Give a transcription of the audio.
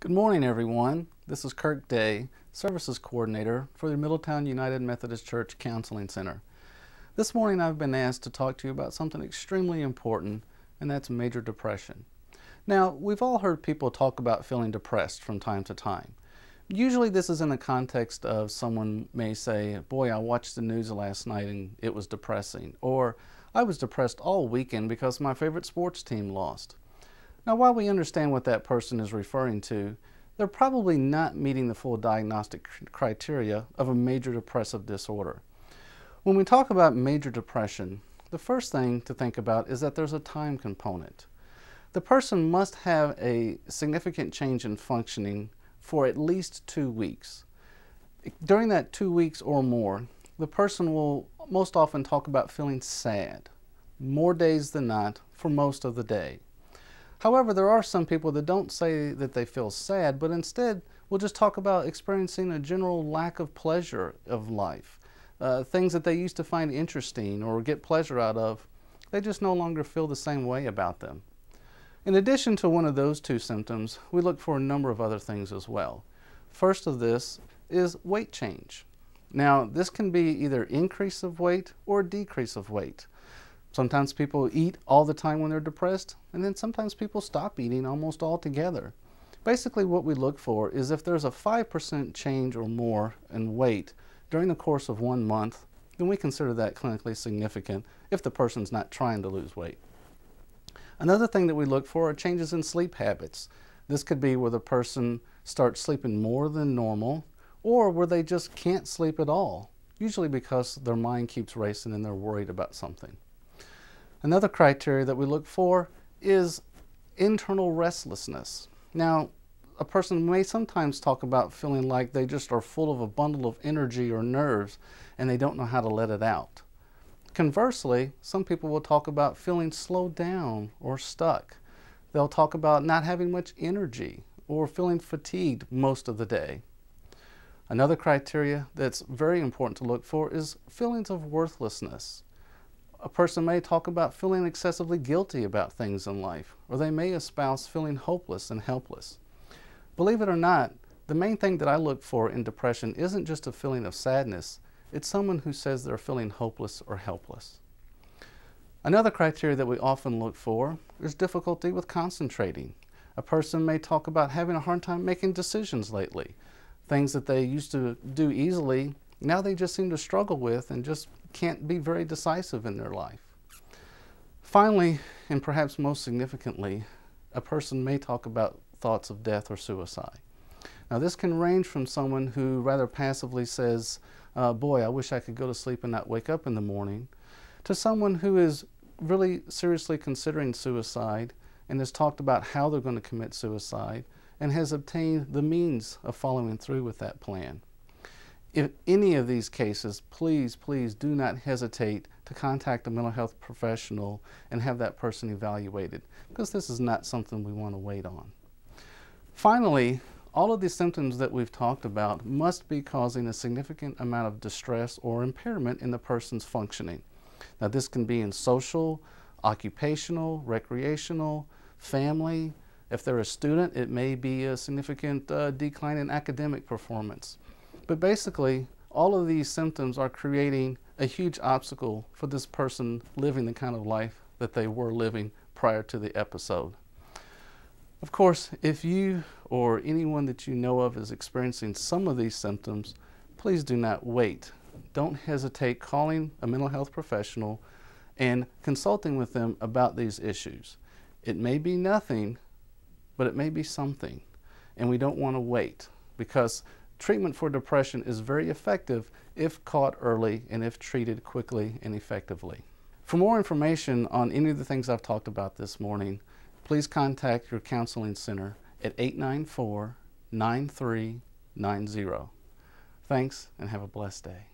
Good morning, everyone. This is Kirk Day, Services Coordinator for the Middletown United Methodist Church Counseling Center. This morning I've been asked to talk to you about something extremely important, and that's major depression. Now, we've all heard people talk about feeling depressed from time to time. Usually this is in the context of someone may say, boy, I watched the news last night and it was depressing, or I was depressed all weekend because my favorite sports team lost. Now, while we understand what that person is referring to, they're probably not meeting the full diagnostic criteria of a major depressive disorder. When we talk about major depression, the first thing to think about is that there's a time component. The person must have a significant change in functioning for at least 2 weeks. During that 2 weeks or more, the person will most often talk about feeling sad, more days than not, for most of the day. However, there are some people that don't say that they feel sad, but instead will just talk about experiencing a general lack of pleasure of life. Things that they used to find interesting or get pleasure out of, they just no longer feel the same way about them. In addition to one of those two symptoms, we look for a number of other things as well. First of this is weight change. Now, this can be either increase of weight or decrease of weight. Sometimes people eat all the time when they're depressed, and then sometimes people stop eating almost altogether. Basically, what we look for is if there's a 5% change or more in weight during the course of 1 month, then we consider that clinically significant if the person's not trying to lose weight. Another thing that we look for are changes in sleep habits. This could be where the person starts sleeping more than normal, or where they just can't sleep at all, usually because their mind keeps racing and they're worried about something. Another criteria that we look for is internal restlessness. Now, a person may sometimes talk about feeling like they just are full of a bundle of energy or nerves and they don't know how to let it out. Conversely, some people will talk about feeling slowed down or stuck. They'll talk about not having much energy or feeling fatigued most of the day. Another criteria that's very important to look for is feelings of worthlessness. A person may talk about feeling excessively guilty about things in life, or they may espouse feeling hopeless and helpless. Believe it or not, the main thing that I look for in depression isn't just a feeling of sadness, it's someone who says they're feeling hopeless or helpless. Another criteria that we often look for is difficulty with concentrating. A person may talk about having a hard time making decisions lately. Things that they used to do easily, now they just seem to struggle with and just can't be very decisive in their life. Finally, and perhaps most significantly, a person may talk about thoughts of death or suicide. Now, this can range from someone who rather passively says, boy, I wish I could go to sleep and not wake up in the morning, to someone who is really seriously considering suicide and has talked about how they're going to commit suicide and has obtained the means of following through with that plan. In any of these cases, please do not hesitate to contact a mental health professional and have that person evaluated, because this is not something we want to wait on. Finally, all of these symptoms that we've talked about must be causing a significant amount of distress or impairment in the person's functioning. Now, this can be in social, occupational, recreational, family. If they're a student, it may be a significant decline in academic performance. But basically, all of these symptoms are creating a huge obstacle for this person living the kind of life that they were living prior to the episode. Of course, if you or anyone that you know of is experiencing some of these symptoms, please do not wait. Don't hesitate calling a mental health professional and consulting with them about these issues. It may be nothing, but it may be something, and we don't want to wait, because treatment for depression is very effective if caught early and if treated quickly and effectively. For more information on any of the things I've talked about this morning, please contact your counseling center at 894-9390. Thanks, and have a blessed day.